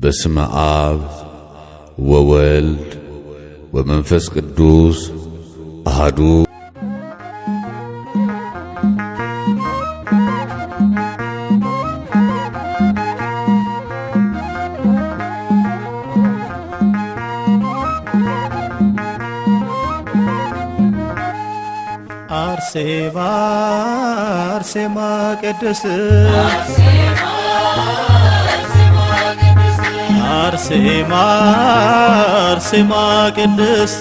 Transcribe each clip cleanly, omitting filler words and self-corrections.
በስመ አብ ወወልድ ወመንፈስ ቅዱስ አሐዱ አርሴማ አርሴማ ቅድስት አርሴማ አርሴማ ቅድስት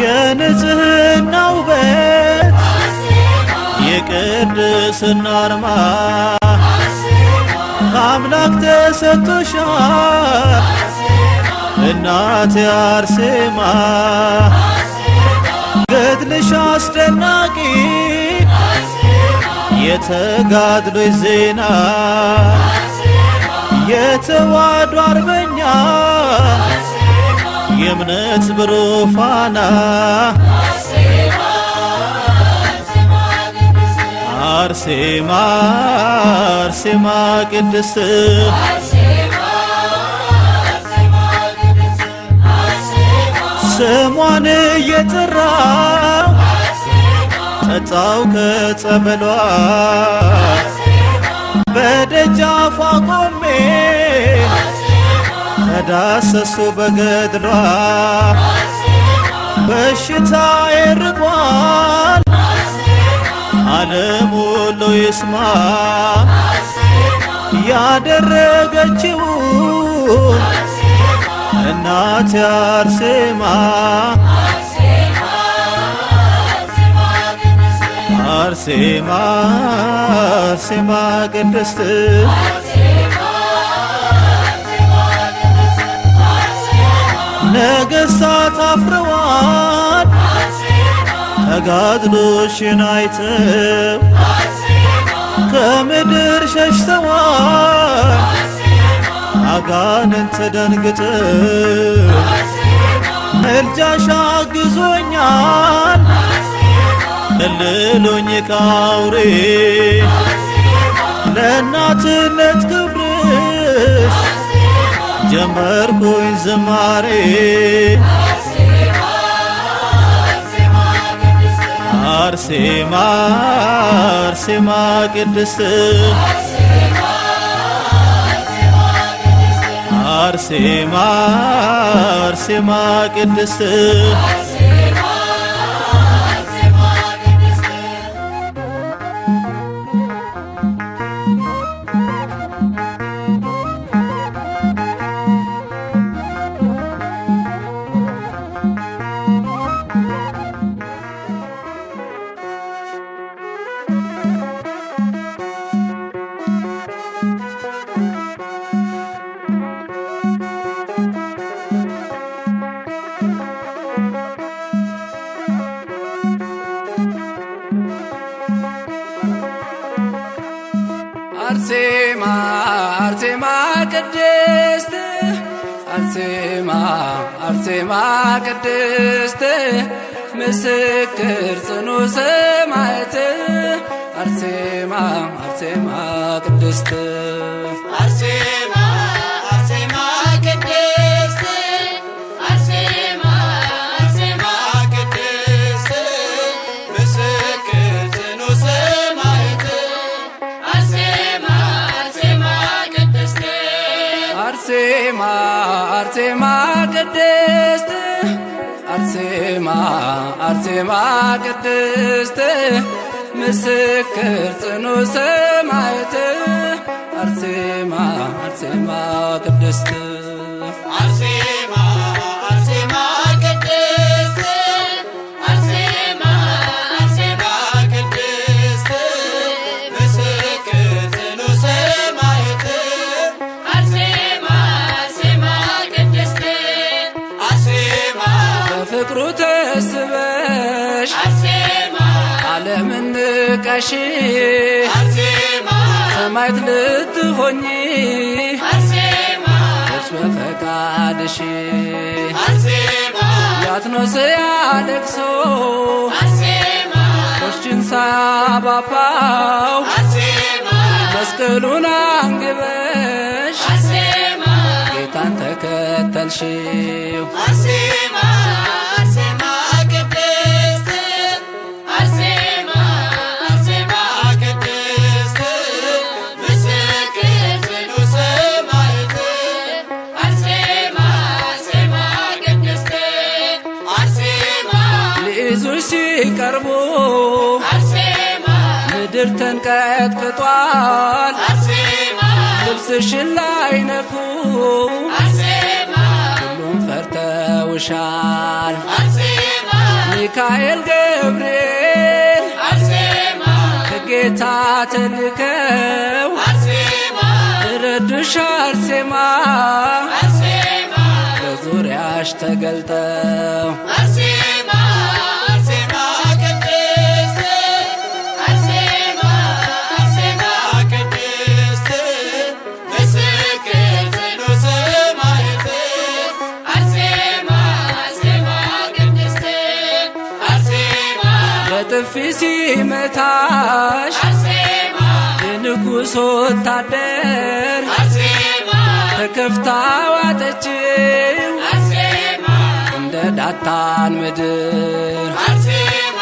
የንጽሕና ውበት የቅድስና አርማ ከአምላክ ተሰጥቶሻል እናቴ አርሴማ ገድልሽ አስደናቂ የተጋድሎሽ ዜና የተዋሕዶ አርበኛ የእምነት ብሩህ ፋና አርሴማ አርሴማ ቅድስት ስሟን እየጠራው ጠጣው ከጸበሏ በደጃፏ ቆሜ ተዳሰሱ በገድሏ በሽታዬ ርቋል ዓለም ሁሉ ይስማ ያደረገችውን እናቴ አርሴማ አርሴማ አርሴማ ቅድስት ነገሥታት አፍረዋል ተጋድሎሽን አይተው ከምድር ሸሽተዋል አጋንንት ደንግጠው ምልጃሽ አግዞኛል እልሉኝ ካውሬ ለእናትነት ክብርሽ ጀመርኩኝ ዝማሬ አርሴማ አርሴማ ቅድስት አርሴማ አርሴማ ቅድስት አርሴማ አርሴማ ቅድስት አርሴማ አርሴማ ቅድስት ምስክር ጽኑ ሰማዕት አርሴማ አርሴማ ቅድስት አርሴማ አርሴማ ቅድስት አርሴማ አርሴማ ቅድስት ምስክር ጽኑ ሰማዕት አርሴማ አርሴማ ቅድስት አርሴማ አርሴማ ቅድስት አርሴማ አርሴማ ቅድስት ምስክር ጽኑ ሰማዕት አርሴማ አርሴማ ቅድስት አርሴማ አርሴማ ቅድስት አርሴማ አርሴማ ቅድስት ምስክር ጽኑ ሰማዕት አርሴማ አርሴማ ቅድስት አርሴማ በፍቅሩ ተስበሽ አርሴማ ዓለምን ንቀሽ አርሴማ ሰማዕት ልትሆኚ አርሴማ እርስ በፈቃድሽ አርሴማ ያትኖስ ያለቅሶ አርሴማ ቆሽችን ሳባፋው አርሴማ መስቀሉን አንግበሽ አርሴማ ጌታን ተከተልሽው አርሴማ አርሴማ ቅድስት አርሴማ አርሴማ ቅድስት ምስክር ጽኑ ሰማዕት አርሴማ አርሴማ ቅድስት አርሴማ ሊይዙሽ ሲቀርቡ አርሴማ ምድር ተንቀጥቅጧል አርሴማ ልብስሽን ላይነኩ አርሴማ ሁሉም ፈርተውሻል አርሴማ ሚካኤል ገብርኤል አርሴማ ከጌታ ተልከው አርሴማ ረዱሽ አርሴማ አርሴማ በዙሪያሽ ተገልጠው አርሴማ አርሴማ ቅድስት አርሴማ አርሴማ ቅድስት ምስክር ጽኑ ሰማዕት አርሴማ አርሴማ ቅድስት አርሴማ በጥፊ ሲመታሽ አርሴማ የንጉሥ ወታደር አርሴማ ተከፍታ ዋጠችው አርሴማ እንደ ዳታን ምድር አርሴማ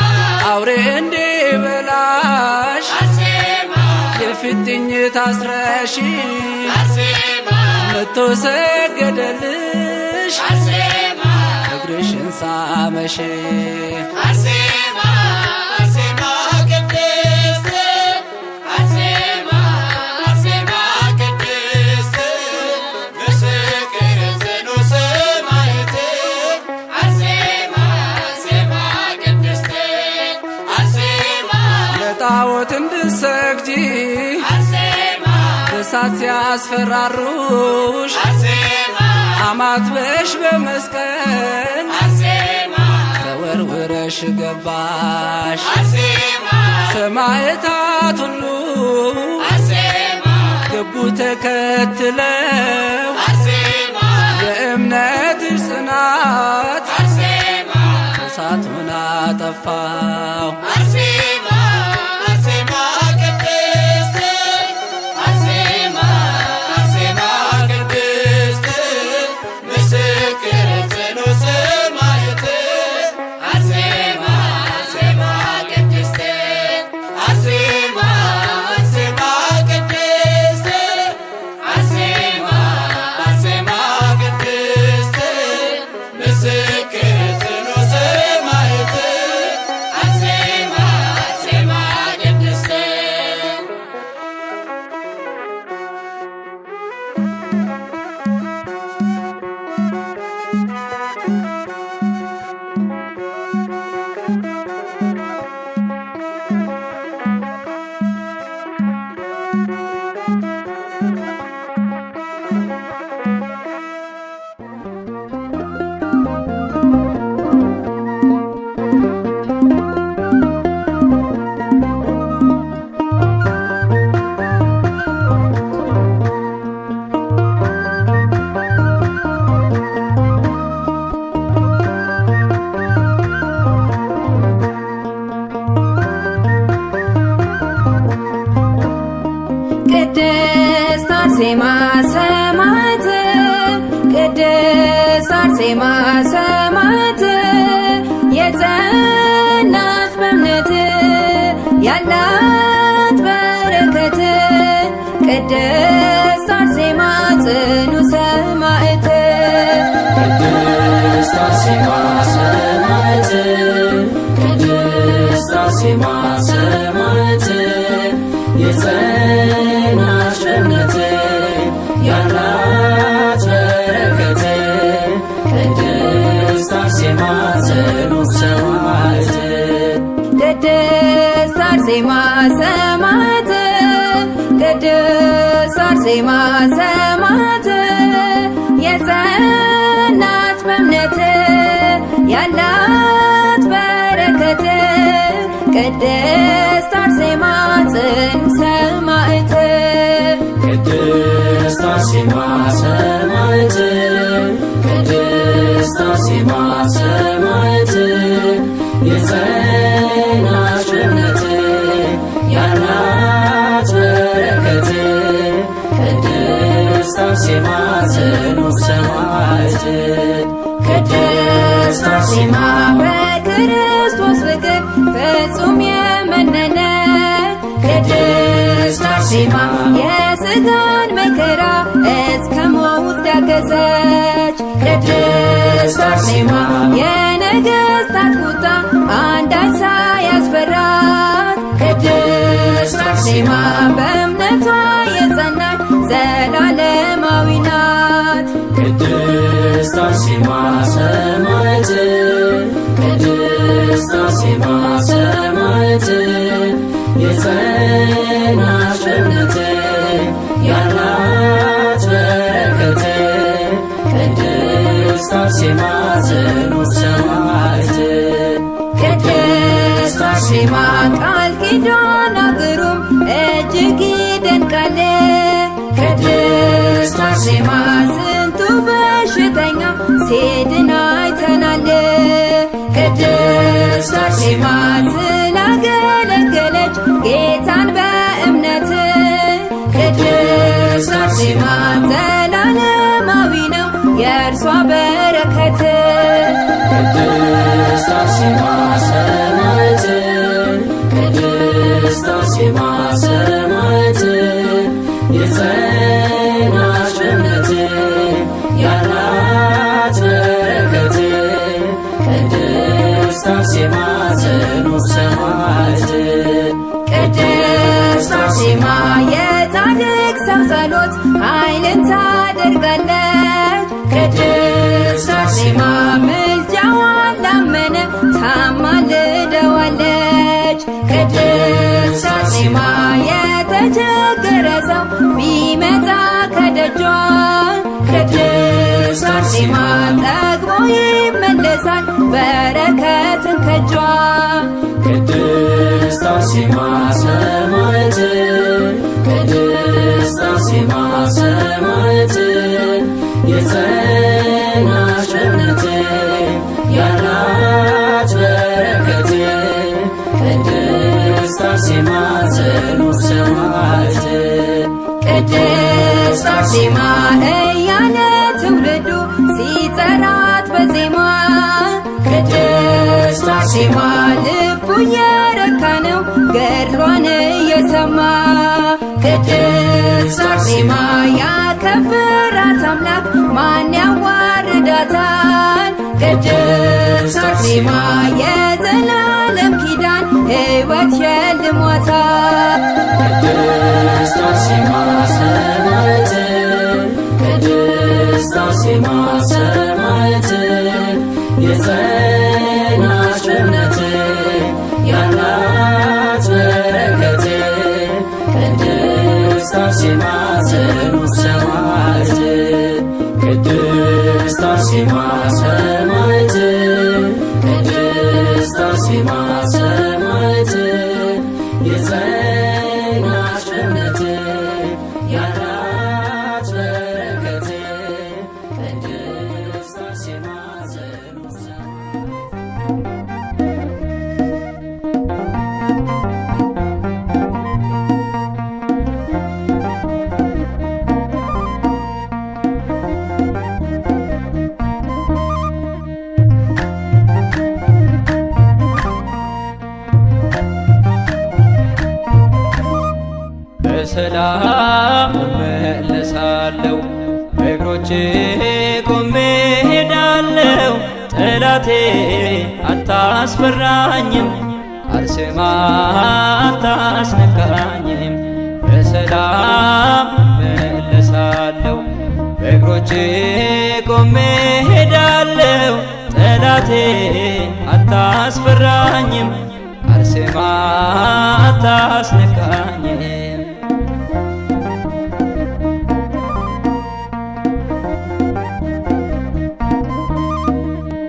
አውሬ እንዲበላሽ አርሴማ የፊትኝ ታስረሽ አርሴማ መቶ ሰገደልሽ አርሴማ እግርሽን ሳመሽ አርሴማ አርሴማ ቅድስት አርሴማ አርሴማ ቅድስት ምስክር ጽኑ ሰማዕት አርሴማ አርሴማ ቅድስት አርሴማ ለጣዖት እንድትሰግጂ አርሴማ እሳት ሲያስፈራሩሽ አርሴማ አማትበሽ በመስቀል አርሴማ ተወርውረሽ ገባሽ አርሴማ ሰማዕታት ሁሉ አርሴማ ገቡ ተከትለው አርሴማ የእምነትሽ ጽናት አርሴማ እሳቱን አጠፋው አርሴማ አርሴማ ቅድስት አርሴማ አርሴማ ቅድስት ምስክር ጽኑ ሰማዕት አርሴማ አርሴማ ቅድስት አርሴማ አርሴማ ቅድስት አርሴማ አርሴማ ቅድስት ምስክር ጽኑ ሰማዕት አርሴማ አርሴማ ቅድስት ቅድስት አርሴማ ሰማዕት ቅድስት አርሴማ ሰማዕት የጸናች በእምነት ያላት በረከት ቅድስት አርሴማ ጽኑ ሰማዕት ቅድስት አርሴማ ሰማዕት ቅድስት አርሴማ ሰማዕት የጸናች በእምነት ያላት በረከት ቅድስት አርሴማ ጽኑ ሰማዕት ቅድስት አርሴማ ሰማዕት ቅድስት አርሴማ ሰማዕት የጸናች በእምነት ያላት በረከት ቅድስት አርሴማ ጽኑ ሰማዕት ቅድስት አርሴማ ሰማዕት ቅድስት አርሴማ ሰማዕት የጸናች በእምነት ያላት በረከት ጽኑዕ ሰማዕት ቅድስት አርሴማ በክርስቶስ ፍቅር ፍጹም የመነነች ቅድስት አርሴማ የሥጋን መከራ እስከ ሞት ያገዘች ቅድስት አርሴማ የነገሥታት ቁጣ አንዳች ሳያስፈራት ቅድስት አርሴማ በእምነቷ የጸናች ዘላለማዊ ናት። ቅድስት አርሴማ ሰማዕት ቅድስት አርሴማ ሰማዕት የጸናች በእምነት ያላት በረከት ቅድስት አርሴማ ጽኑዕ ሰማዕት ቅድስት አርሴማ ቃል ኪዳኗ ግሩም እጅግ ይደንቃል። ቅድስት አርሴማ ስንቱ በሽተኛ ሲድን አይተናል። ቅድስት አርሴማ ስላገለገለች ጌታን በእምነት ቅድስት አርሴማ ዘላለማዊ ነው የእርሷ በረከት። ቅድስት አርሴማ ሰማዕት ቅድስት አርሴማ ሰማዕት የጸናች በእምነት ያላት በረከት ቅድስት አርሴማ ጽኑዕ ሰማዕት ቅድስት አርሴማ የጻድቅ ሰው ጸሎት ኃይልን ታደርጋለች። ቅድስት አርሴማ ምልጃዋን ላመነ ታማልደዋለች። ቅድስት አርሴማ የተቸገረ ሰው ቢመጣ ከደጇ ቅድስት አርሴማ ጠግቦ ይመለሳል በረከትን ከጇ። ቅድስት አርሴማ ሰማዕት ቅድስት አርሴማ ሰማዕት የጸናች በእምነት ያላት በረከት ቅድስት አርሴማ ጽኑዕ ሰማዕት ቅድስት አርሴማ እያለ ትውልዱ ሲጠራት በዜማ ቅድስት አርሴማ ልቡ የረካ ነው ገድሏን እየሰማ ቅድስት አርሴማ ያከብራት አምላክ ማን ያዋርዳታል? ቅድስት አርሴማ የዘላለም ኪዳን ሕይወት ሸልሟታል። ቅድስት አርሴማ ሰማዕት ቅድስት አርሴማ ሰማዕት የጸናች በእምነት ያላት በረከት ቅድስት አርሴማ ጽኑዕ ሰማዕት ቅድስት አርሴማ ሰማዕት ቅድስት አርሴማ ሰማዕት የጸናች በእምነት ያላት በረከት ቅድስት አርሴማ ጽኑዕ በሰላም እመለሳለሁ በእግሮቼ ቆሜ ሄዳለሁ። ጠላቴ አታስፈራኝም፣ አርሴማ አታስነካኝም። በሰላም እመለሳለሁ በእግሮቼ ቆሜ ሄዳለሁ። ጠላቴ አታስፈራኝም፣ አርሴማ አታስነካኝም።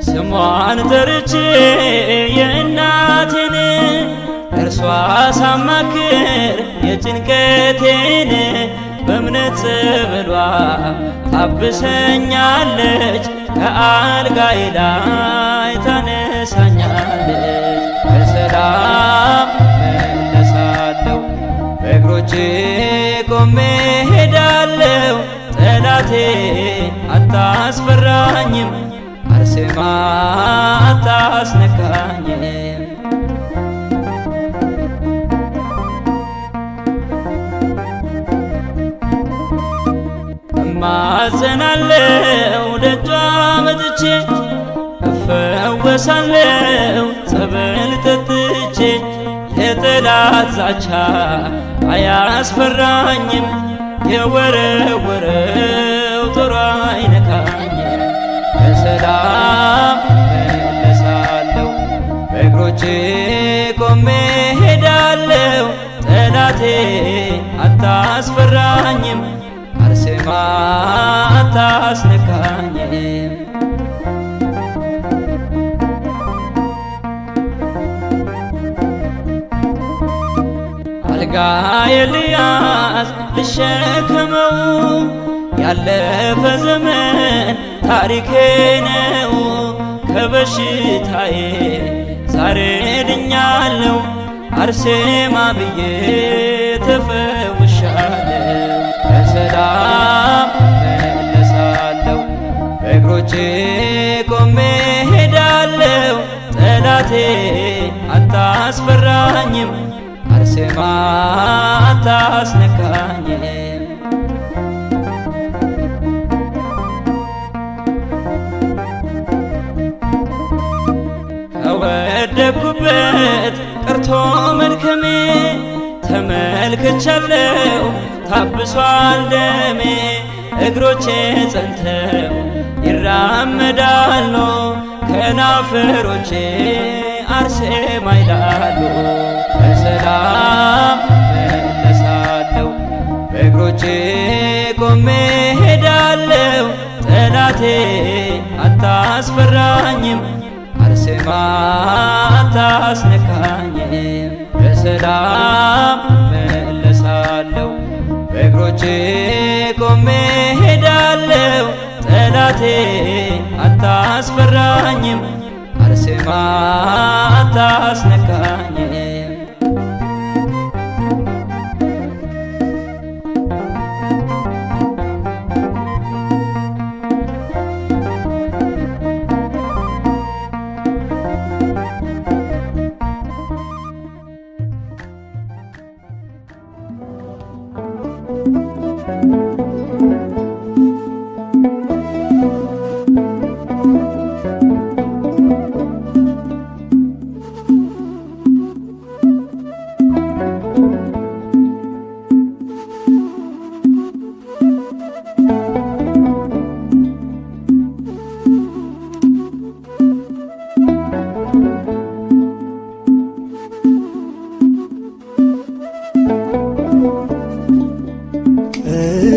ስሟን ጠርቼ የእናቴን እርሷ ሳማክር የጭንቀቴን በእምነት ጸበሏ ታብሰኛለች፣ ከአልጋዬ ላይ ታነሳኛለች። በሰላም መለሳለሁ በእግሮቼ ቆሜ ሄዳለሁ። ጠላቴ አታስፈራኝም፣ አርሴማ አታስነካኝም። እማጸናለው ደጇ መጥቼ እፈወሳለው ጸበል ጠጥቼ የጠላት ዛቻ አያስፈራኝም፣ የወረወረው ጦር አይነካኝም። በሰላም እመለሳለሁ በእግሮቼ ቆሜ ሄዳለሁ። ጠላቴ አታስፈራኝም፣ አርሴማ አታስነካኝም። አልጋ ኤልያስ ልሸከመው ያለፈ ዘመን ታሪኬ ነው። ከበሽታዬ ዛሬ ድኛለሁ፣ አርሴማ ብዬ ተፈውሻለሁ። በሰላም መለሳለሁ በእግሮቼ ቆሜ ሄዳለሁ። ጠላቴ አታስፈራኝም፣ አርሴማ አታስነካኝም። ከወደኩበት ቀርቶ መድከሜ ተመልክቻለሁ ታብሷል ደሜ። እግሮቼ ጸንተው ይራመዳሉ፣ ከናፈሮቼ አርሴማ ይላሉ። በሰላም መለሳለሁ በእግሮቼ ቆሜ ሄዳለሁ። ጠላቴ አታስፈራኝም፣ አርሴማ አታስነካኝም። በሰላም መለሳለሁ በእግሮቼ ቆሜ ሄዳለሁ። ጠላቴ አታስፈራኝም፣ አርሴማ አታስነካኝም።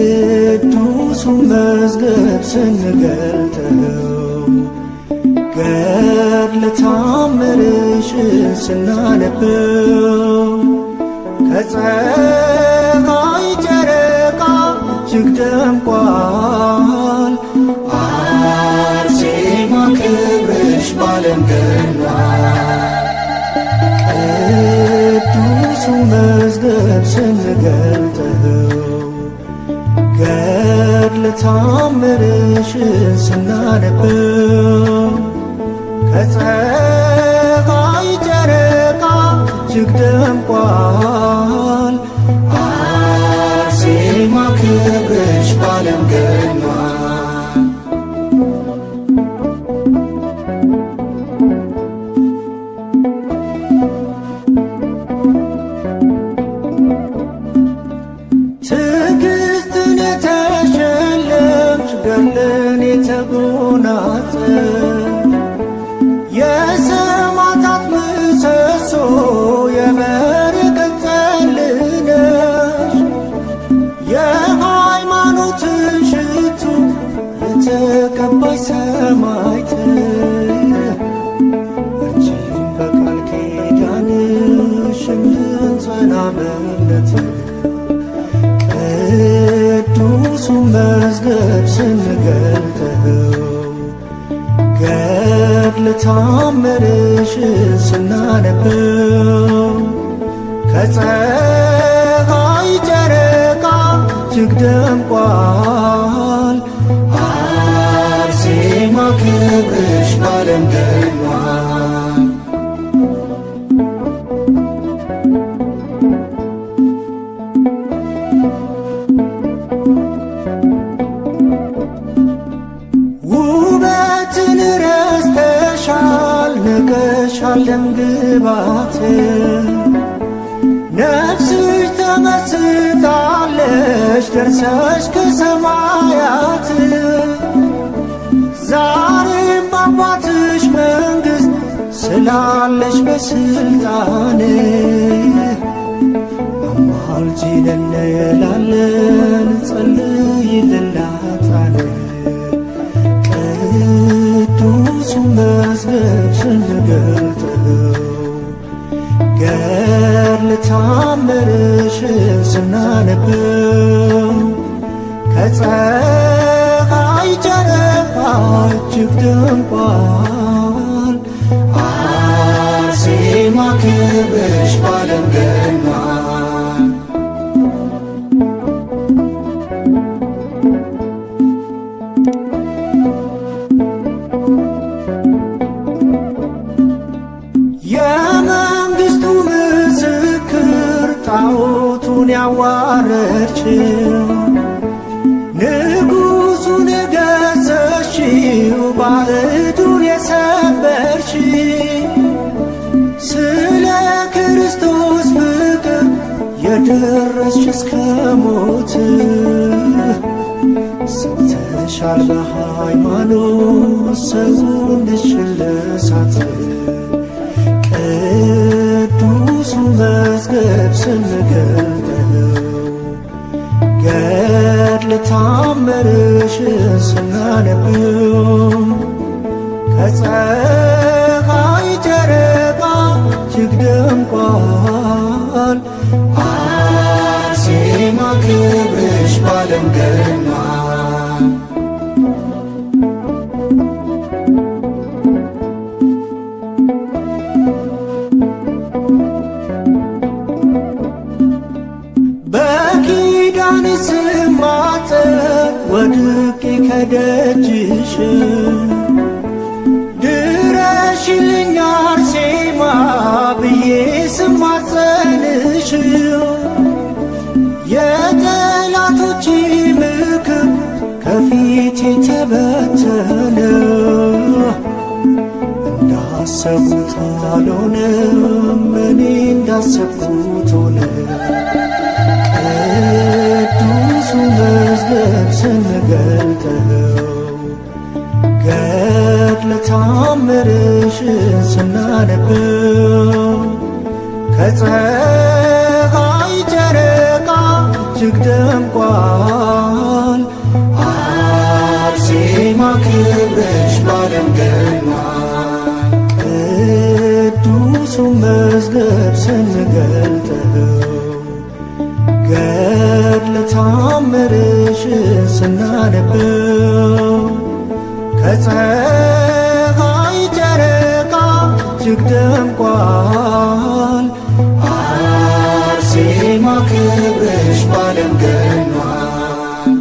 ቅዱሱን መዝገብ ስንገልጠው ገድለ ተአምርሽን ስናነበው ከፀሐይ ጨረቃ እጅግ ደምቋል። አርሴማ ክብርሽ ባለም ገኗል። ቅዱሱን መዝገብ ስንገልጠው ገድለ ተአምርሽን ስናነበው ከፀሐይ ጨረቃ እጅግ ደምቋል። አርሴማ ክብርሽ ባለም ገኗል። ትዕግስትን የተሸለምሽ ገድልን የተጎናጸፍሽ የሰማዕታት ምሰሶ የበረከት ጠል ነሽ። የሃይማኖትን ሽቱ የተቀባሽ ሰማዕት አንቺን በቃል ኪዳንሽ እንድንጸና በእምነት ቅዱሱን መዝገብ ስንገልጠው ገድለ ተአምርሽን ስናነበው ከፀሐይ ጨረቃ እጅግ ደምቋል። ባለም ገኗል። ውበትን ረስተሻል ንቀሻል ደም ግባት ነፍስሽ ተመስጣለች ደርሰሽ ከሰማያት ዛሬም በአባትሽ መንግሥት ስላለሽ በስልጣን አማልጂን እንላለን ጸልይልላታን ቅዱሱ መዝገብ ስንገልጠው ገድለ ተአምርሽን ስናነበው ከፀሐይ ጨረቃ እጅግ ደምቋል። አርሴማ ክብርሽ ባለም ገኗል። የመንግሥቱ ምስክር ጣዖቱን ያዋረድሽው ንጉሡን የገሰሽው ባዕዱን የሰበርሽ ስለ ክርስቶስ ፍቅር የደረስሽ እስከ ሞት ሰምተሻል በሃይማኖት ሰውነትሽን ለእሳት ቅዱሱ መዝገብ ስንገልጠው ገድለ ተአምርሽን ስናነበው ከፀሐይ ጨረቃ እጅግ ደምቋል። አርሴማ ክብርሽ ባለም ገኗል። በኪዳን ስማጠን ወድቄ ከደጅሽ ድረሽልኝ አርሴማ ብዬ ስማጸንሽ የጠላቶች ምክር ከፊቴ ተበተነ እንዳሰብኩት አልሆነም እኔ እንዳሰብኩት ሆነ። ቅዱሱ መዝገብ ስንገልጠው ገድለ ተአምርሽን ስናነበው ከፀሐይ ጨረቃ እጅግ ደምቋል። አርሴማ ክብርሽ ባለም ገኗል። ቅዱሱ መዝገብ ስንገልጠው ገድለ ተአምርሽን ስናነበው ከፀሐይ ጨረቃ እጅግ ደምቋል። አርሴማ ክብርሽ ባለም ገኗል።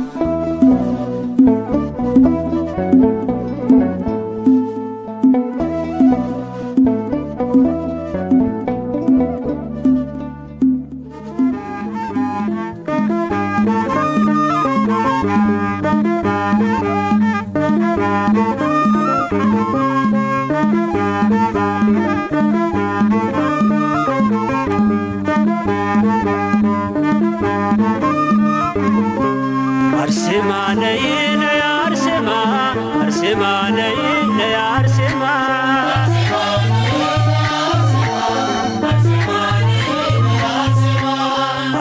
አርሴማ ነይ ነይ አርሴማ አርሴማ ነይ ነይ አርሴማ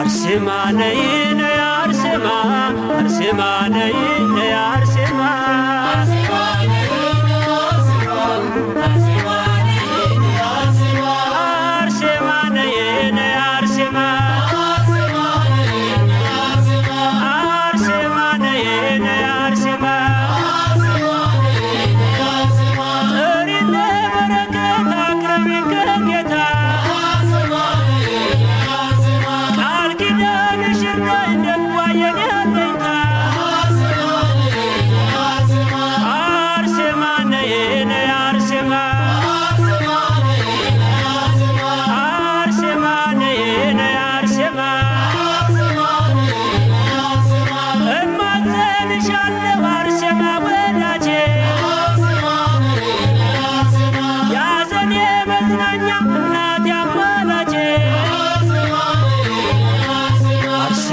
አርሴማ ነይ ነይ አርሴማ አርሴማ ነይ ነይ አርሴማ አርሴማ ነይ ነይ አርሴማ አርሴማ ነይ ነይ አርሴማ ጥሪነ በረከት አቅርቢን ከጌታ ቃል ኪዳንሽ እርዳኝ ደግዋ የኔ አለኝታ አርሴማ ነይ ነይ አርሴማ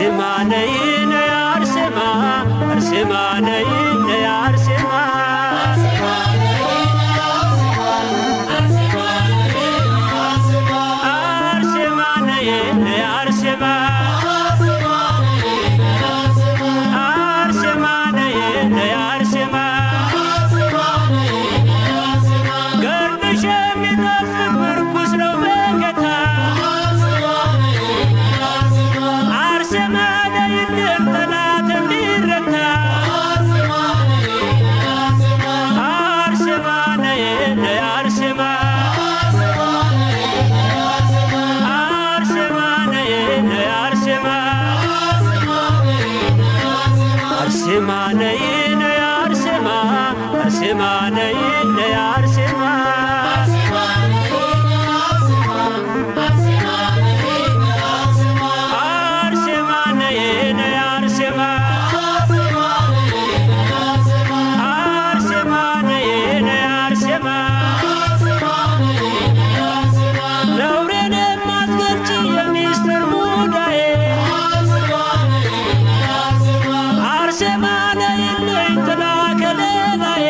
አርሴማ ነይ ነይ አርሴማ አርሴማ ነይ ነይ አርሴማ አርሴማ ነይ ነይ አርሴማ አርሴማ ነይ ነይ አርሴማ ገርድሽ የሚጣፍጥ ምርኩስ ነው በጌታ አርሴማ ነይልን ጠላት እንዲረታ አርሴማ ነይ ነይ አርሴማ አርሴማ ነይ ነይ አርሴማ አርሴማ ነይ ነይ አርሴማ አርሴማ ነይ ነይ አርሴማ አርሴማ ነይ ነይ አርሴማ አርሴማ ነይ ነይ አርሴማ ነውሬን የማትገልጪ የሚስጥር ሙዳዬ አርሴማ ነይልኝ ጥላ ከለላዬ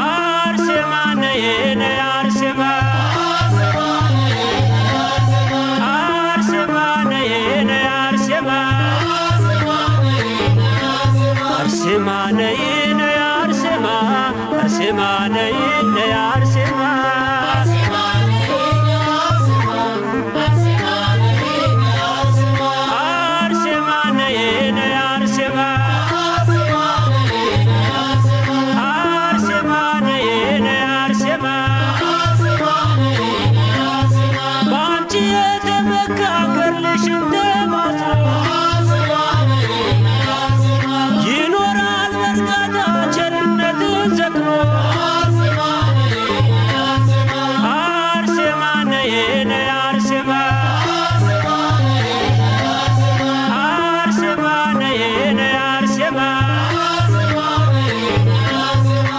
አርሴማ ነይ ነይ አርሴማ አርሴማ ነይ ነይ አርሴማ አርሴማ ነይ ነይ አርሴማ አርሴማ ነይ ነይ አርሴማ አርሴማ ነይ ነይ አርሴማ አርሴማ ነይ ነይ አርሴማ በአንቺ የተመካ ገድልሽ እንደማትኖ ይኖራል በእርጋታ ቸርነትን ዘክሮ አርሴማ ነይ ነይ አርሴማ አርሴማ ነይ ነይ አርሴማ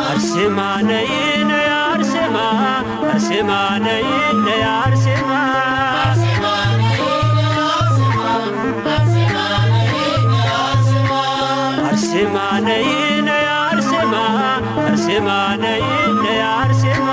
አርሴማ ነይ ነይ አርሴማ አርሴማ ነይ ነይ አርሴማ አርሴማ ነይ ነይ አርሴማ አርሴማ ነይ ነይ አርሴማ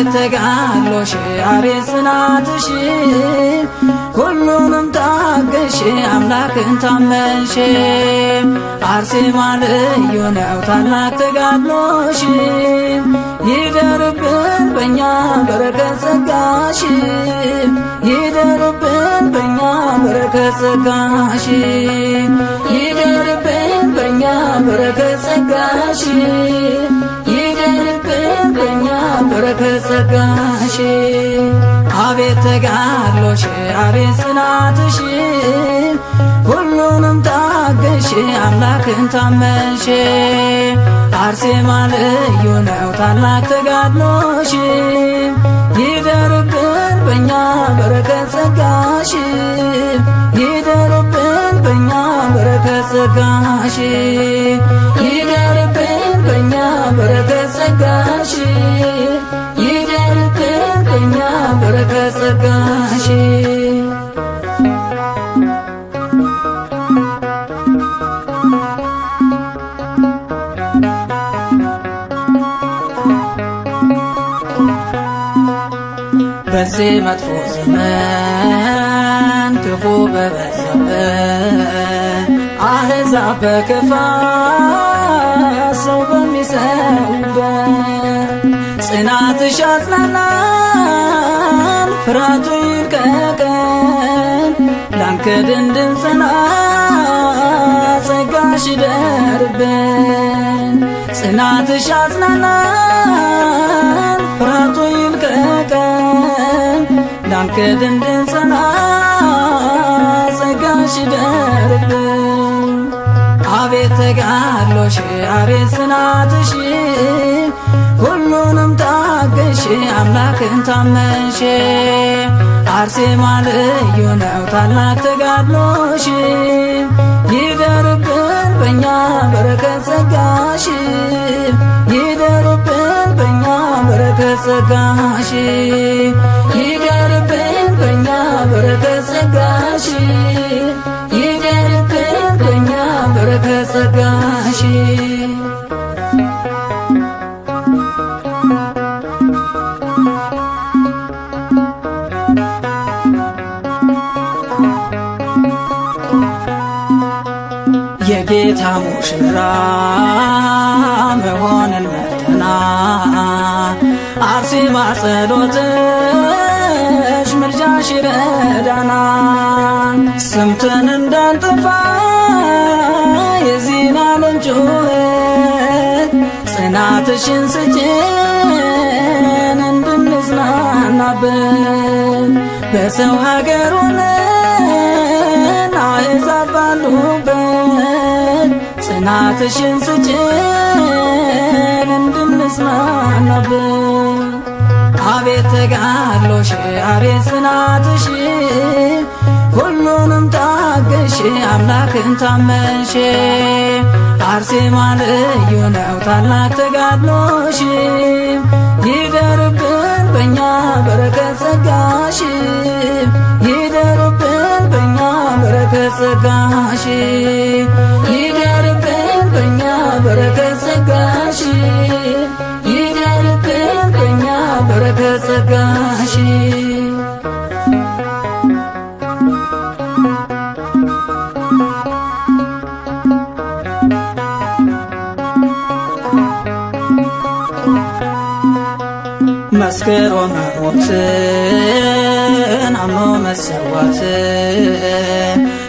አቤት ተጋድሎሽ አቤት ጽናትሽ ሁሉንም ታገሽ አምላክን ታመንሽ አርሴማ ልዩ ነው ታላቅ ተጋድሎሽ ይደርብን በእኛ በረከት ጸጋሽ ይደርብን በእኛ በረከት ጸጋሽ ይደርብን በእኛ በረከት ጸጋሽ ይደርብን በእኛ በረከት ጸጋሽ አቤት ተጋድሎሽ አቤት ጽናትሽ ሁሉንም ታገሽ አምላክን ታመንሽ አርሴማ ልዩ ነው ታላቅ ተጋድሎሽ ይደርብን በእኛ በረከት ጸጋሽ ይደርብን በእኛ በረከት ጸጋሽ ይደርብን በእኛ በረከት ጸጋሽ ይደርብን በእኛ በረከት ጸጋሽ በዚህ መጥፎ ዘመን ክፉ በበዛበት አሕዛብ በክፋት ሰው በሚሰውበት ጽናትሽ አጽናናን ፍርሃቱ ይልቀቀን ላንክድ እንድንጸና ጸጋሽ ይደርብን ጽናትሽ አጽናናን ፍርሃቱ ይልቀቀን ላንክድ እንድንጸና ጸጋሽ ይደርብን አቤት ተጋድሎሽ አቤት ጽናትሽ ሁሉንም ታገሽ አምላክን ታመንሽ አርሴማ ልዩ ነው ታላቅ ተጋድሎሽ ይደርብን በእኛ በረከት ጸጋሽ ይደርብን በእኛ በረከት ጸጋሽ ይደርብን በእኛ በረከት ጸጋሽ ይደርብን በእኛ በረከት ጸጋሽ የጌታ ሙሽራ መሆንን መርተና አርሴማ ጸሎትሽ ምልጃሽ ይረዳና ሰምተን እንዳንጠፋ የዚህን ዓለም ጩኸት ጽናትሽን ስጭን እንድንጽናናበት በሰው ሀገር ሆነን አሕዛብ ባሉበት ጽናትሽን ስጭን እንድንጽናናበት አቤት ተጋድሎሽ አቤት ጽናትሽ ሁሉንም ታገሽ አምላክን ታመንሽ አርሴማ ልዩ ነው ታላቅ ተጋድሎሽ ይደርብን በእኛ በረከት ጸጋሽ ይደርብን በእኛ በረከት ጸጋሽ ይደርብን በእኛ በረከት ጸጋሽ ይደርብን በእኛ በረከት ጸጋሽ መስክሮ መሞትን አምኖ መሰዋትን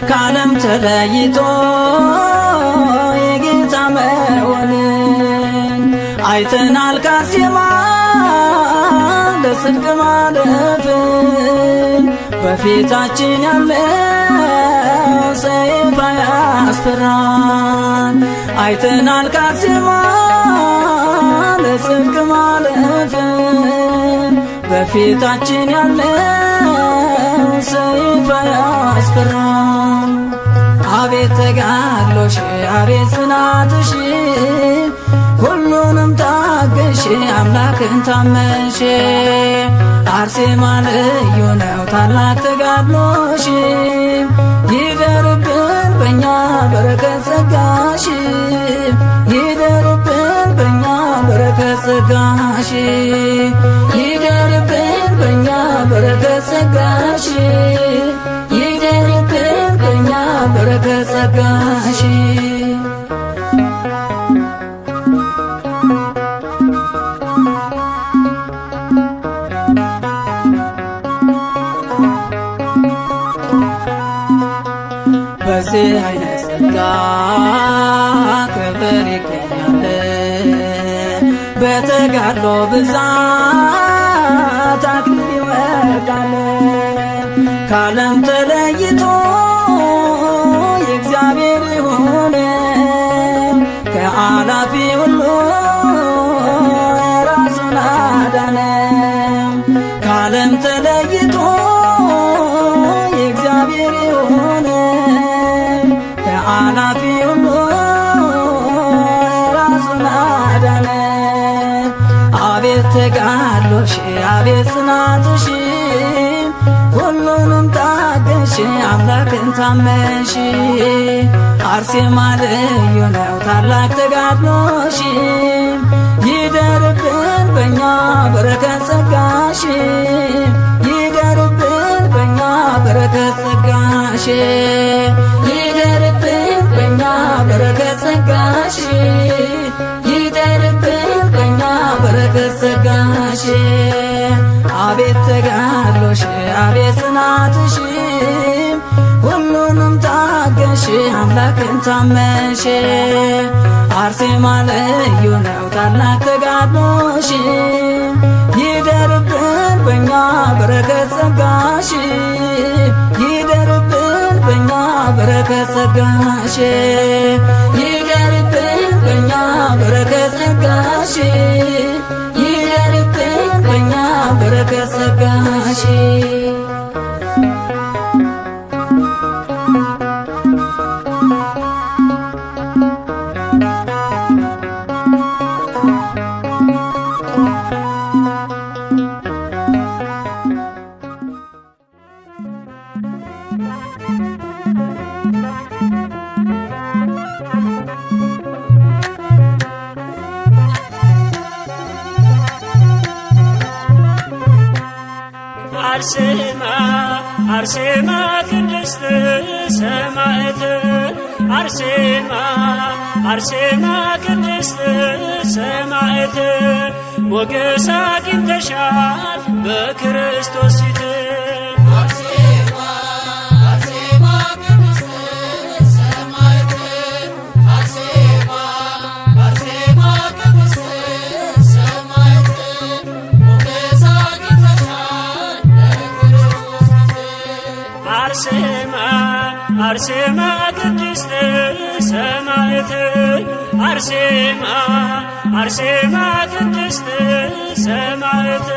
ከዓለም ተለይቶ የጌታ መሆንን አይተናል ከአርሴማ ለጽድቅ ማለፍን በፊታችን ያለው ሰይፍ አያስፈራን አይተናል ከአርሴማ ለጽድቅ ማለፍን በፊታችን ያለው ሰይፍ አያስፈራን አቤት ተጋድሎሽ አቤት ጽናትሽ ሁሉንም ታገሽ አምላክን ታመንሽ አርሴማ ልዩ ነው ታላቅ ተጋድሎሽ ይደርብን በእኛ በረከት ጸጋሽ ይደርብን በእኛ በረከት ጸጋሽ ተጋድሎሽ ይደርብን በኛ በረከት ጸጋሽ በዚህ አይነት ጸጋ ክብር ይገኛል በተጋድሎ ብዛት አክሊል ይወርዳል ከዓለም ተለይቶ የእግዚአብሔር የሆነ ከአላፊ ሁሉ ራሱን አዳነ ከዓለም ተለይቶ የእግዚአብሔር የሆነ ከአላፊ ሁሉ ራሱን አዳነ አቤት ተጋድሎሽ አቤት ጽናትሽ ሁሉንም ታገሽ አምላክን ታመንሽ አርሴማ ልዩ ነው ታላቅ ተጋድሎሽ ይደርብን በኛ በረከት ጸጋሽ ይደርብን በኛ በረከት ጸጋሽ ይደርብን በኛ በረከት ጸጋሽ ይደርብን በኛ በረከት ጸጋሽ አቤት ተጋድሎሽ አቤት ጽናትሽ ሁሉንም ታገሽ አምላክን ታመንሽ አርሴማ ልዩ ነው ታላቅ ተጋድሎሽ ይደርብን በኛ በረከት ጸጋሽ ይደርብን በኛ በረከት ጸጋሽ ይደርብን በኛ በረከት ጸጋሽ ይደርብን በኛ በረከት ጸጋሽ አርሴማ አርሴማ ቅድስት ሰማዕት አርሴማ አርሴማ ቅድስት ሰማዕት ሞገስ አግኝተሻል በክርስቶስ ፊት አርሴማ ቅድስት ሰማዕት አርሴማ አርሴማ ቅድስት ሰማዕት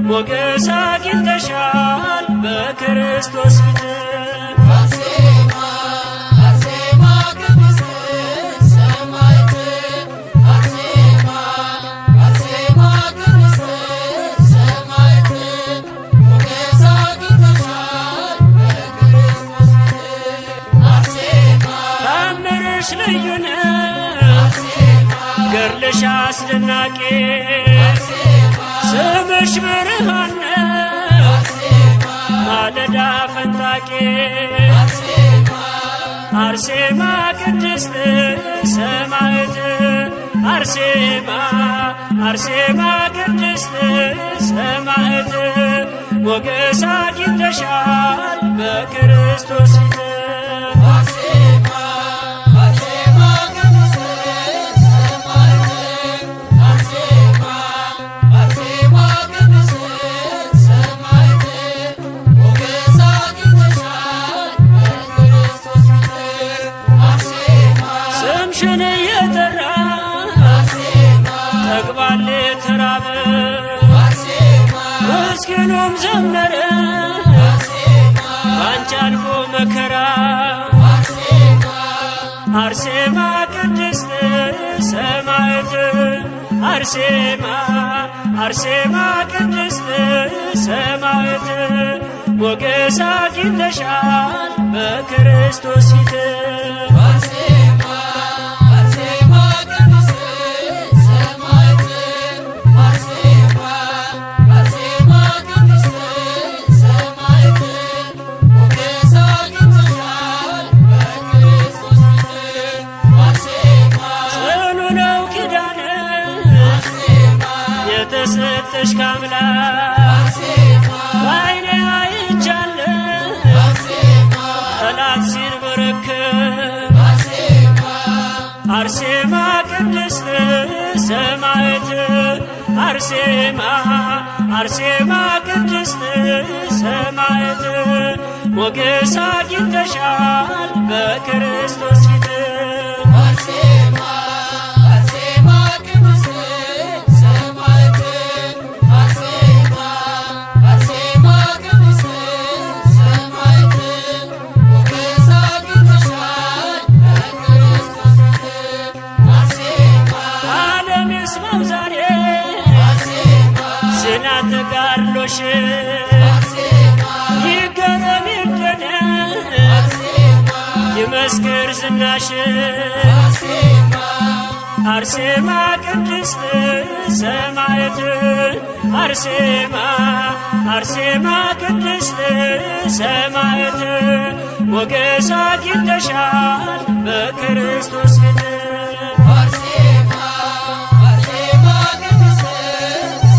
ሞገስ አግኝተሻል በክርስቶስ ፊት ልዩ ነው ገድልሽ አስደናቂ ስምሽ ብርሃን ነው ማለዳ ፈንጣቂ አርሴማ ቅድስት ሰማዕት አርሴማ አርሴማ ቅድስት ሰማዕት ሞገስ አግኝተሻል በክርስቶስ ፊት ስምሽን እየጠራ ተግባል ተራበ ምስኪኑም ዘመረ ባንቺ አልፎ መከራ አርሴማ ቅድስት ሰማዕት አርሴማ አርሴማ ቅድስት ሰማዕት ሞገስ አግኝተሻል በክርስቶስ ፊት Arse የተሰጠሽ ካምላክ በዓይኔ አይቻለሁ ጠላት ሲንበረከክ አርሴማ ቅድስት ሰማዕት አርሴማ አርሴማ ቅድስት ሰማዕት ሞገስ አግኝተሻል በክርስቶስ ፊት አርሴማ አርሴማ ቅድስት ሰማዕት አርሴማ አርሴማ ቅድስት ሰማዕት ሞገስ አግኝተሻል በክርስቶስ ፊት አርሴማ ዓለም ይስማው ዛሬ ስለ ተጋድሎሽ ይገረም ይደነቅ ይመስክር ዝናሽ አርሴማ ቅድስት ሰማዕት አርሴማ አርሴማ ቅድስት ሰማዕት ሞገስ አግኝተሻል በክርስቶስ ፊት አርሴማ አርሴማ ቅድስት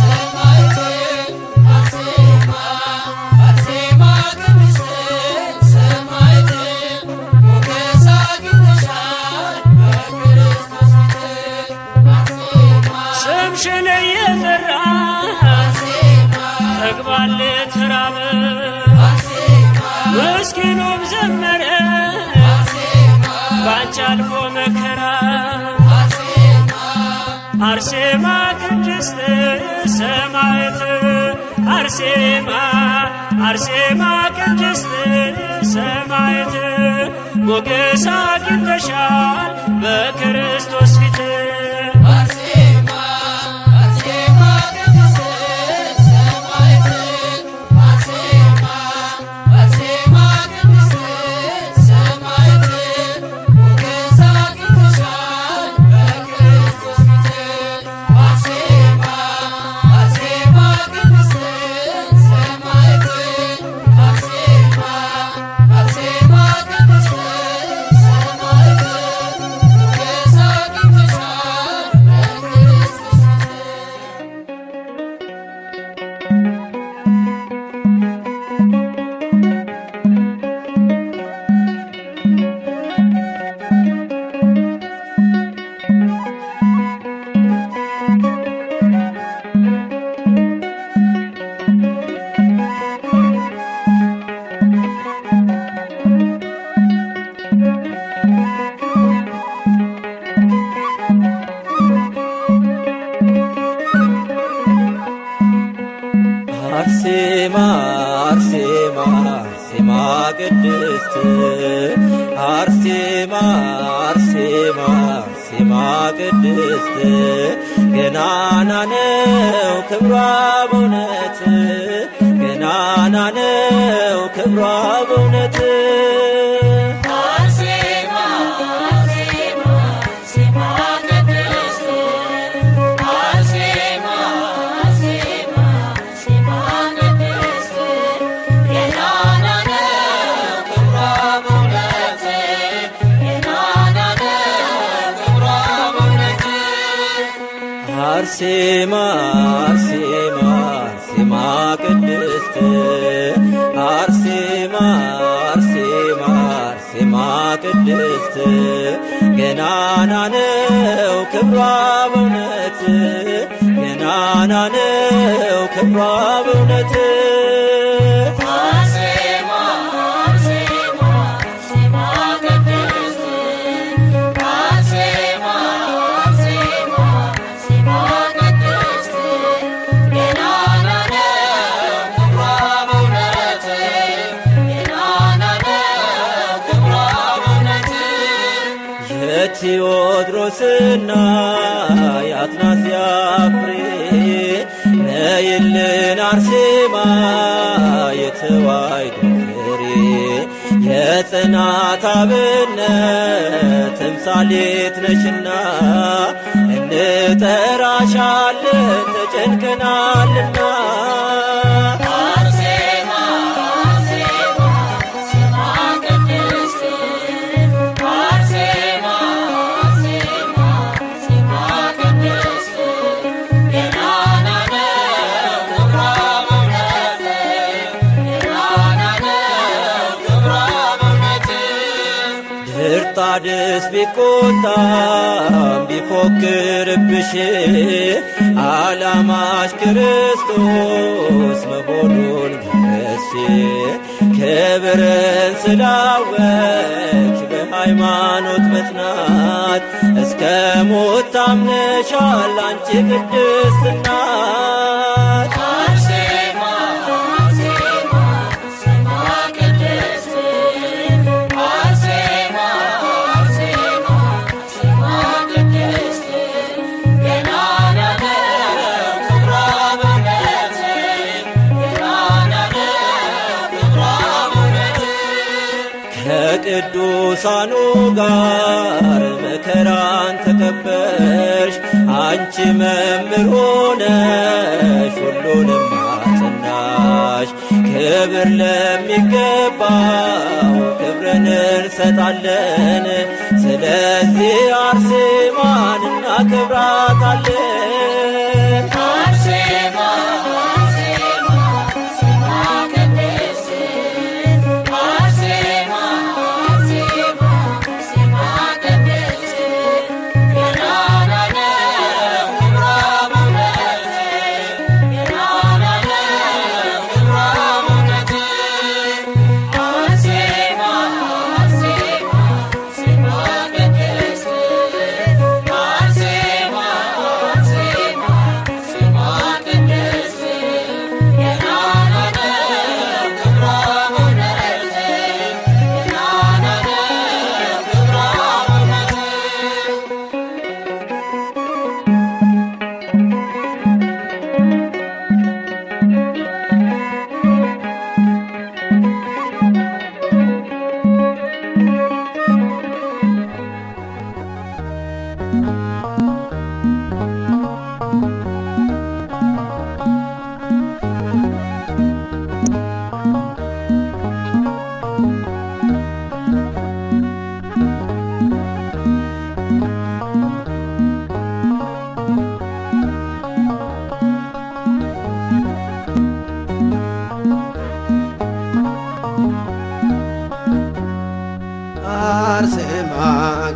ሰማዕት አርሴማ አርሴማ ቅድስት ሰማዕት ሞገስ አግኝተሻል በክርስቶስ ፊት አርሴማ ስምሽን እየጠራ ጠግባል ተራበ ምስኪኑም ዘመረ ባንቺ አልፎ መከራ አርሴማ ቅድስት ሰማዕት አርሴማ አርሴማ ቅድስት ሰማዕት ሞገስ አግኝተሻል በክርስቶስ ፊት አርሴማ አርሴማ ቅድስት ሰማዕት አርሴማ አርሴማ ቅድስት ሰማዕት ሞገስ አግኝተሻል በክርስቶስ ፊት አርሴማ አርሴማ ቅድስት ሰማዕት አርሴማ አርሴማ ቅድስት ሰማዕት ሞገስ አግኝተሻል በክርስቶስ ፊት አርሴማ አርሴማ አርሴማ ቅድስት አርሴማ አርሴማ አርሴማ ቅድስት ገናና ነው ክብሯ በእውነት ገናና ነው ክብሯ በእውነት አርሴማ አርሴማ አርሴማ ቅድስት አርሴማ አርሴማ አርሴማ ቅድስት ገናና ነው ክብሯ በእውነት ገናና ነው ክብሯ በእውነት አርሴማ አርሴማ አርሴማ ቅድስት አርሴማ አርሴማ አርሴማ ቅድስት ገናና ነው ክብሯ በእውነት ገናና ነው ክብሯ በእውነት አርሴማ አርሴማ አርሴማ ቅድስት አርሴማ አርሴማ አርሴማ ቅድስት ገናና ነው ክብሯ በእውነት ገናና ነው ክብሯ በእውነት የቴዎድሮስና የአትናስያ ፍሬ ነይልን አርሴማ የተዋሕዶ ፍሬ የጽናት አብነት ተምሳሌት ነሽና እንጠራሻለን ተጨንቀናልና አርሴማ አርሴማ አርሴማ ቅድስት አርሴማ አርሴማ አርሴማ ቅድስት ገናና ነው ሄሮድስ ቢቆጣም ቢፎክርብሽ ዓላማሽ ክርስቶስ መሆኑን ገለጽሽ። ክብርን ስላወቅሽ በሃይማኖት መጽናት እስከ ሞት ታምነሻል አንቺ ቅድስት እናት። ከቅዱሳኑ ጋር መከራን ተቀበልሽ አንቺ መምህር ሆነሽ ሁሉንም አጸናሽ። ክብር ለሚገባው ክብርን እንሰጣለን፣ ስለዚህ አርሴማን እናከብራታለን። አርሴማ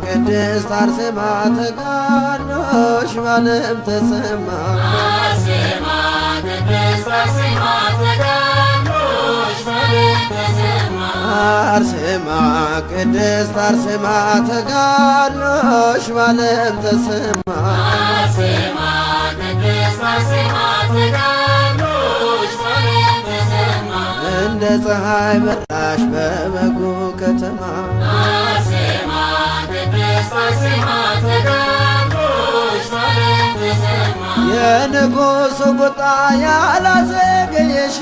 ቅድስት አርሴማ ተጋድሎሽ በዓለም ተሰማ። አርሴማ ቅድስት አርሴማ ተጋድሎሽ በዓለም ተሰማ። አርሴማ ቅድስት አርሴማ ተጋድሎሽ በዓለም ተሰማ። አርሴማ ቅድስት አርሴማ ተጋድሎሽ በዓለም ተሰማ። እንደ ፀሐይ በራሽ በበጉ ከተማ። አርሴማ ቅድስት አርሴማ ተጋድሎሽ በዓለም ተሰማ። የንጉሡ ቁጣ ያላዘገየሽ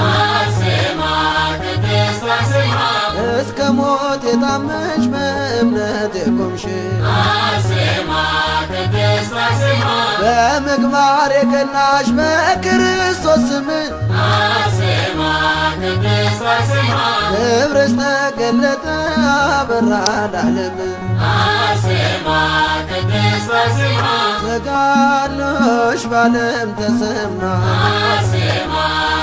አርሴማ ቅድስት አርሴማ እስከ ሞት የታመንሽ በእምነት የቆምሽ አርሴማ ቅድስት አርሴማ በምግባር የቀናሽ በክርስቶስ ስም አርሴማ ቅድስት አርሴማ ክብርሽ ተገለጠ አበራ ለዓለም። አርሴማ ቅድስት አርሴማ ተጋድሎሽ በዓለም ተሰማ። አርሴማ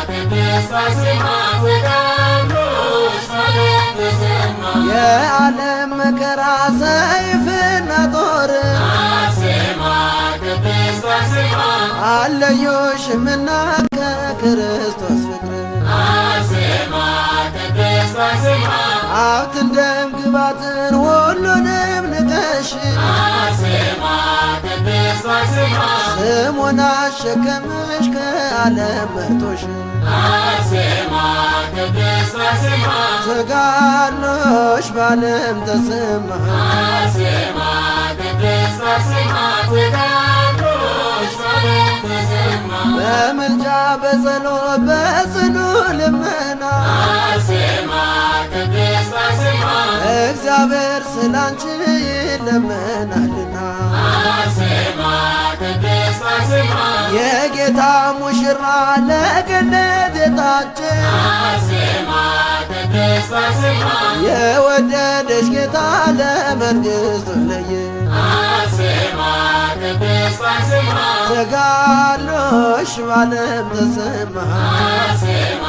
ቅድስት አርሴማ ተጋድሎሽ በዓለም ተሰማ። የዓለም መከራ ሰይፍና ጦር አርሴማ ቅድስት አርሴማ አለዮሽምና ከክርስቶስ ፍቅር አርሴማ ቅድስት አርሴማ ሀብትን ደም ግባትን ሁሉንም ንቀሽ አርሴማ ቅድስት አርሴማ ስሙን አሸከመሽ ከዓለም መርጦሽ አርሴማ ቅድስት አርሴማ ተጋድሎሽ በዓለም ተሰማ። አርሴማ ቅድስት አርሴማ ተጋድሎሽ በዓለም ተሰማ። በምልጃ በጸሎት በጽኑ ልመና አርሴማ ቅድስት አርሴማ እግዚአብሔር ስላንቺ ይለመናልና አርሴማ ቅድስት አርሴማ የጌታ ሙሽራ ለገነት የታጨ አርሴማ ቅድስት አርሴማ የወደደሽ ጌታ ለመንግሥቱ ለየ አርሴማ ቅድስት አርሴማ ተጋድሎሽ በዓለም ተሰማ። አርሴማ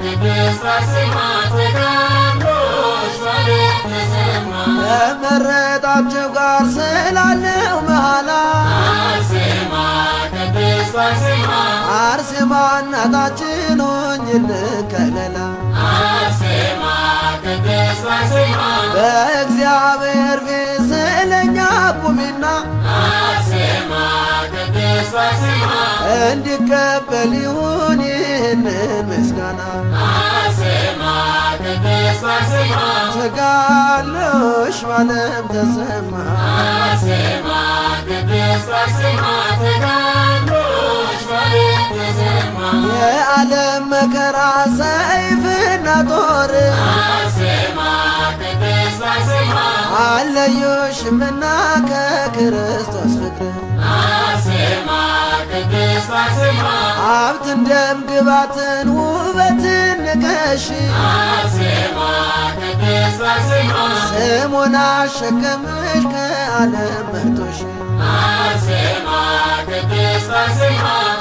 ቅድስት አርሴማ ተጋድሎሽ ከመረጣቸው ጋር ስላለው መሃላ አርሴማ እናታችን ሆኝልን ከለላ በእግዚአብሔር ፊት ስለኛ ቁሚና እንዲቀበል ይሁን ይህንን ምስጋና ተጋድሎሽ ባለም ተሰማ የዓለም መከራ ሰይፍና ጦር አለዩሽምና ከክርስቶስ ፍቅር ሀብትን ደም ግባትን ውበትን ንቀሽ ስሙን አሸከምሽ ከዓለም መርጦሽ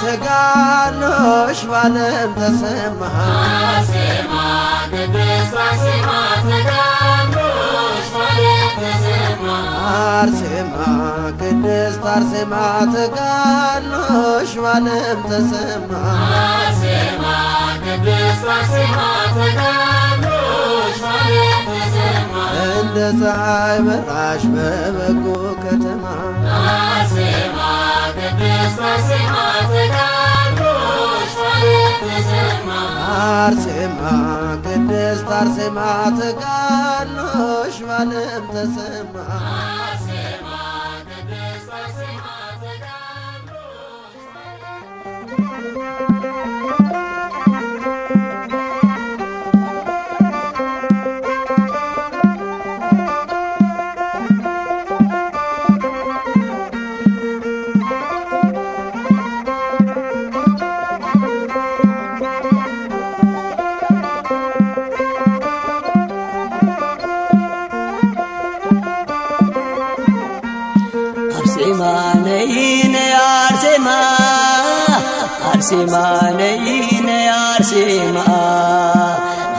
ተጋድሎሽ ባለም ተሰማ አርሴማ ቅድስት አርሴማ ተጋድሎሽ ባለም ተሰማ እንደ ፀሐይ በራሽ በበጎ ከተማ አርሴማ ቅድስት አርሴማ ተጋድሎሽ ባለም ተሰማ አርሴማ ነይ ነይ አርሴማ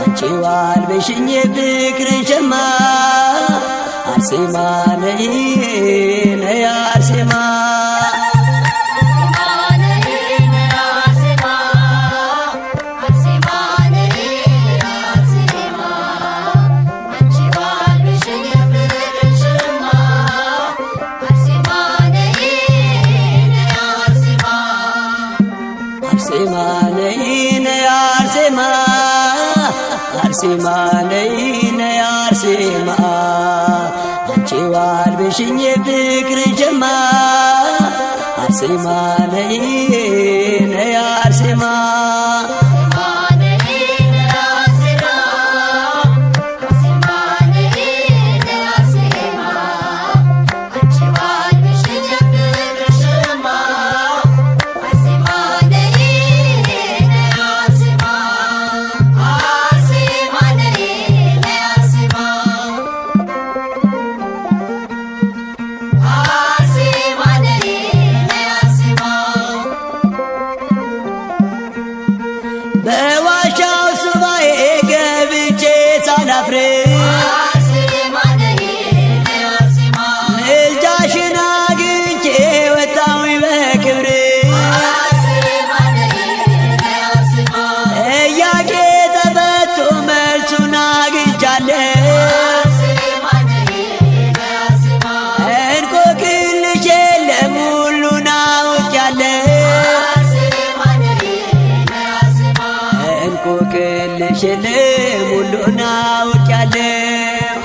አንቺ ዋልበሽኝ የፍቅርን ሸማ አርሴማ ነይ ነይ አርሴማ አርሴማ ነይ ነይ አርሴማ አንቺ ዋልበሽኝ የፍቅርን ሸማ አርሴማ ነይ ነይ አርሴማ በዋሻው ሱባኤ ገብቼ ሳላፍር ምልጃሽን አግኝቼ ወጣሁኝ በክብር ጥያቄ ተፈቶ መልሱን አግኝቻለሁ እንቆቅልሽ የለም ሁሉን አውቄያለሁ እንቆቅልሽ የለም ሁሉን አውቄያለሁ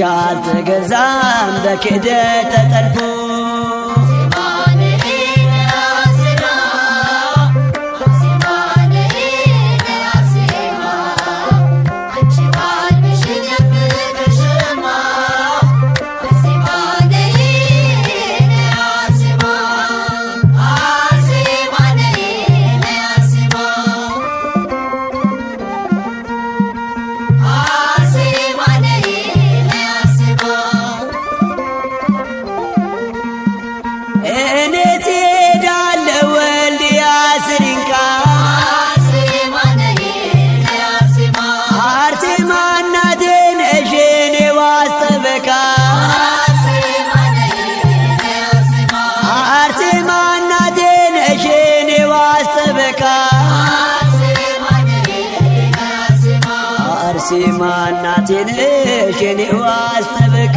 አልተገዛም በክህደት ተጠልፎ አርሴማ እናቴ ነሽ የኔ ዋስ ጠበቃ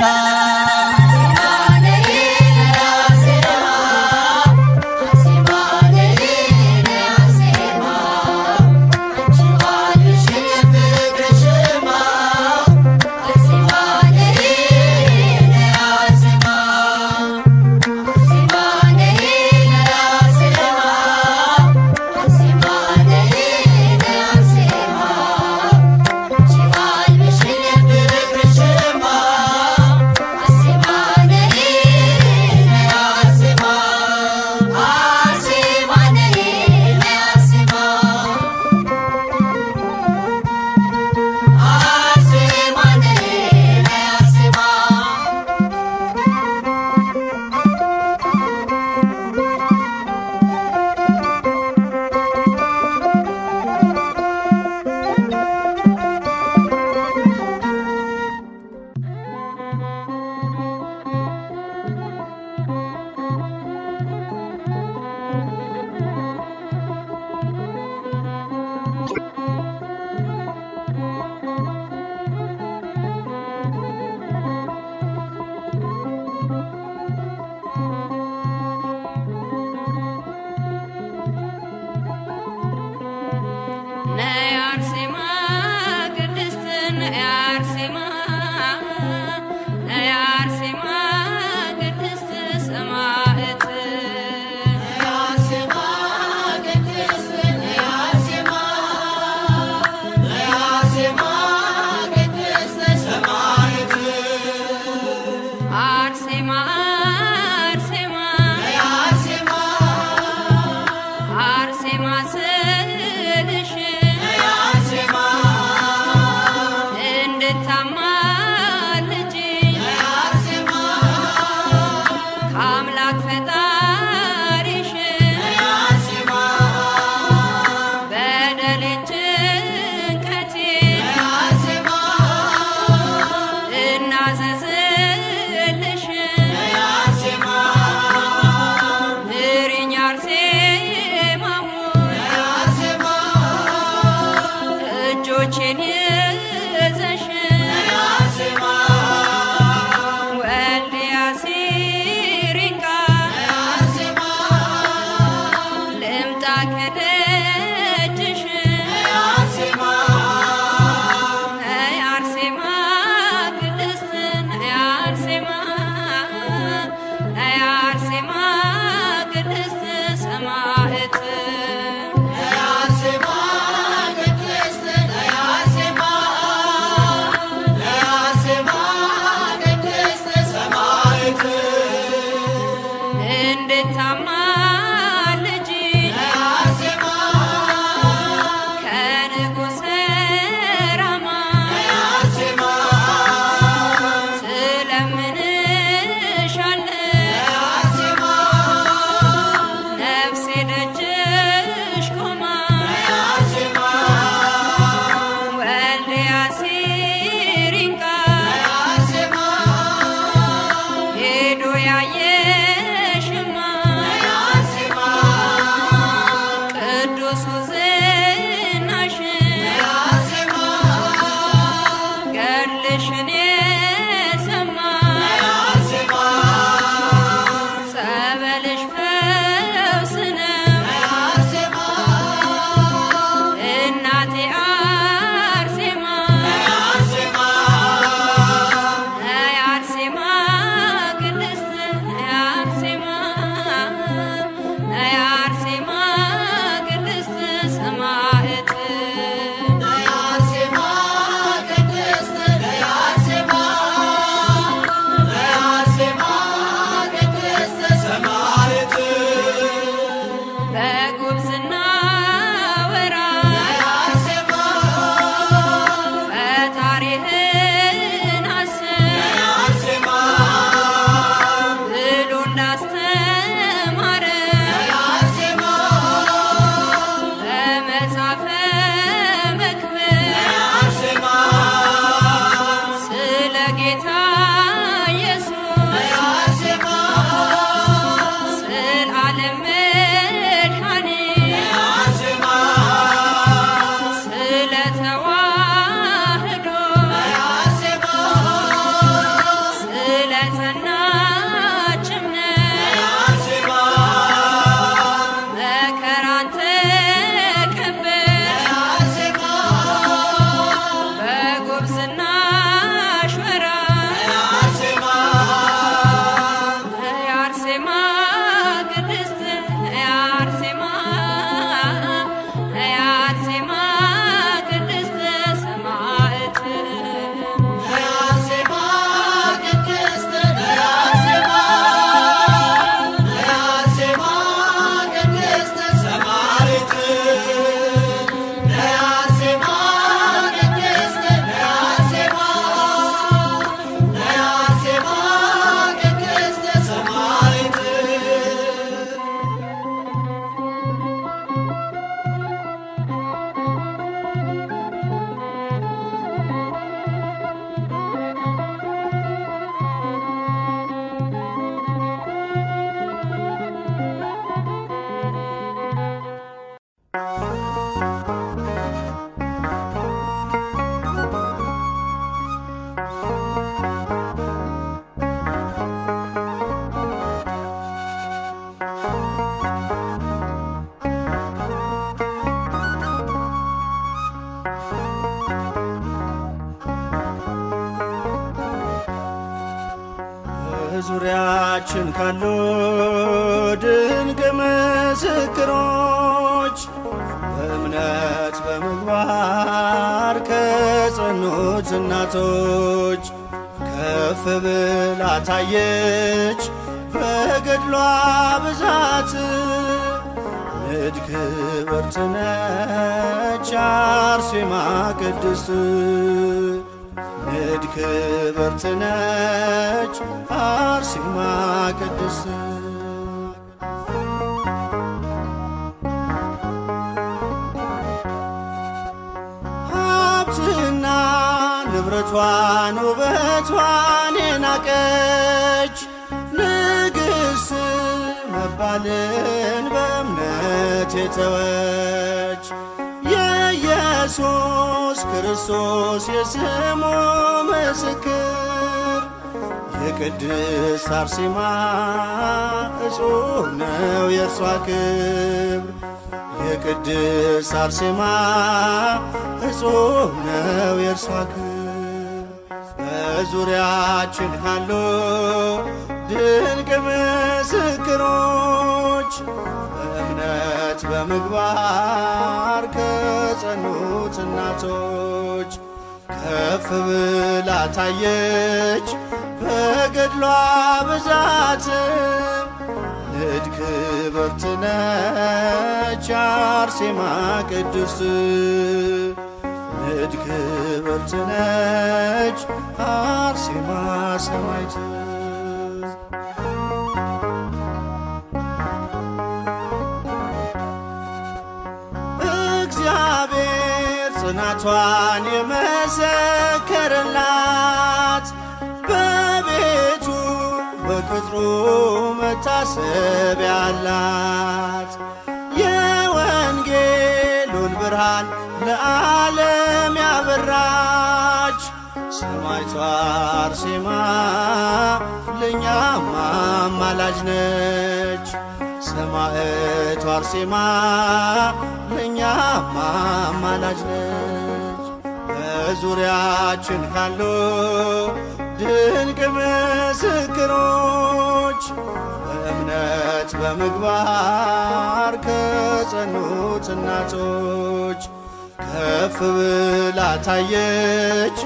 የዓለም መድኃኒት ስለተዋህዶ ስለጸናች እምነት መከራን ተቀበልሽ በጉብዝናሽ ወራት የአርሴማ ቅድስት የአርሴማ ቅድስት ሰማዕት በዙሪያችን ካሉ ድንቅ ምስክሮች በእምነት በምግባር ከጸኑት እናቶች ከፍ ብላ ታየች በገድሏ ብዛት ንድ ክብርት ነች አርሴማ ቅድስት ንድ ክብርት ነች አርሴማ ቅድስት ሀብትና ንብረቷን ውበቷን የናቀች ንግሥት መባልን በእምነት የተወች የኢየሱስ ክርስቶስ የስሙ ምስክር የቅድስት አርሴማ እጹብ ነው የእርሷ ክብር የቅድስት አርሴማ እጹብ ነው የእርሷ ክብር በዙሪያችን ካሉ ድንቅ ምስክሮች በእምነት በምግባር ከጸኑት እናቶች ከፍ ብላ ታየች በገድሏ ብዛት ንድ ክብርት ነች አርሴማ ቅድስት ንድ ክብርት ነች አርሴማ ሰማዕት እግዚአብሔር ጽናቷን የመሰከረላት በቤቱ በቅጥሩ መታሰቢያ አላት የወንጌሉን ብርሃን ለዓለም ያበራች ሰማዕቷ አርሴማ ለእኛም አማላጅ ነች ሰማዕቷ አርሴማ ለእኛም አማላጅ ነች በዙሪያችን ካሉ ድንቅ ምስክሮች በእምነት በምግባር ከጸኑት እናቶች ከፍ ብላ ታየች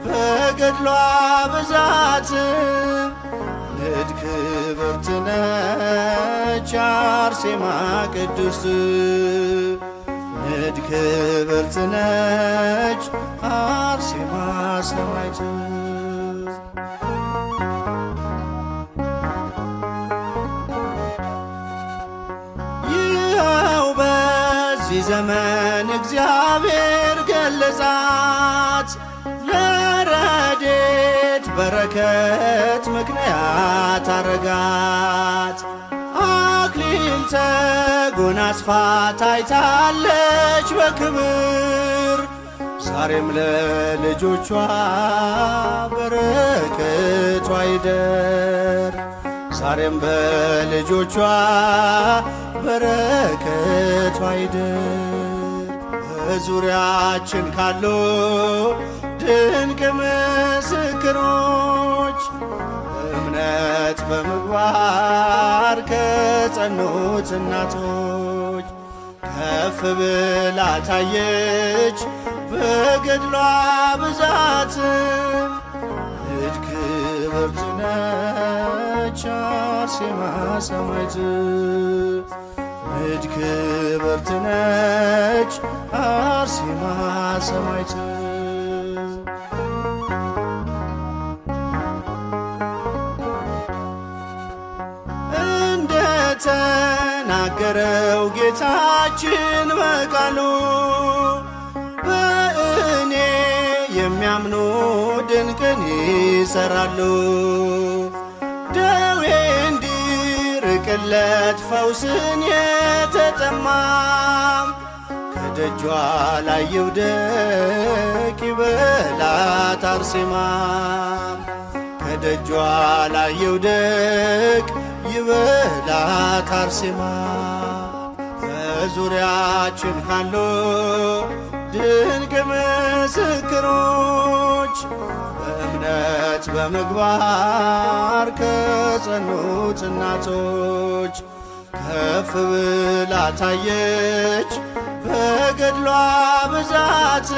በገድሏ ብዛት ንድ ክብርት ነች አርሴማ ቅድስት ንድ ክብርት ነች አርሴማ ሰማዕት ይኸው በዚህ ዘመን እግዚአብሔር ገለጻት ለረድኤት በረከት ምክንያት አረጋት አክሊል ተጎናጽፋ ታይታለች በክብር ዛሬም ለልጆቿ በረከቷ ይደር ዛሬም በልጆቿ በረከቷ ይደር በዙሪያችን ካሉ ድንቅ ምስክሮች እምነት በምግባር ከጸኑት እናቶች ከፍ ብላ ታየች በገድሏ ብዛት ልጅ ክብርት ነች አርሴማ ሰማዕት ልጅ ክብርት ነች አርሴማ ሰማዕት እንደተናገረው ጌታችን በቃሉ በእኔ የሚያምኑ ድንቅን ይሰራሉ ደዌ እንዲርቅለት ፈውስን የተጠማም ከደጇ ላይ ይውደቅ ይበላት አርሴማ ከደጇ ላይ ይውደቅ ይበላት አርሴማ በዙሪያችን ካሉ ድንቅ ምስክሮች በእምነት በምግባር ከጸኑት እናቶች ከፍ ብላ ታየች በገድሏ ብዛት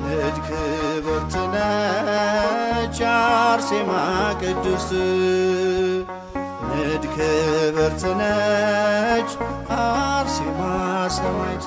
ልጅ ክብርት ነች አርሴማ ቅድስት ልጅ ክብርት ነች አርሴማ ሰማዕት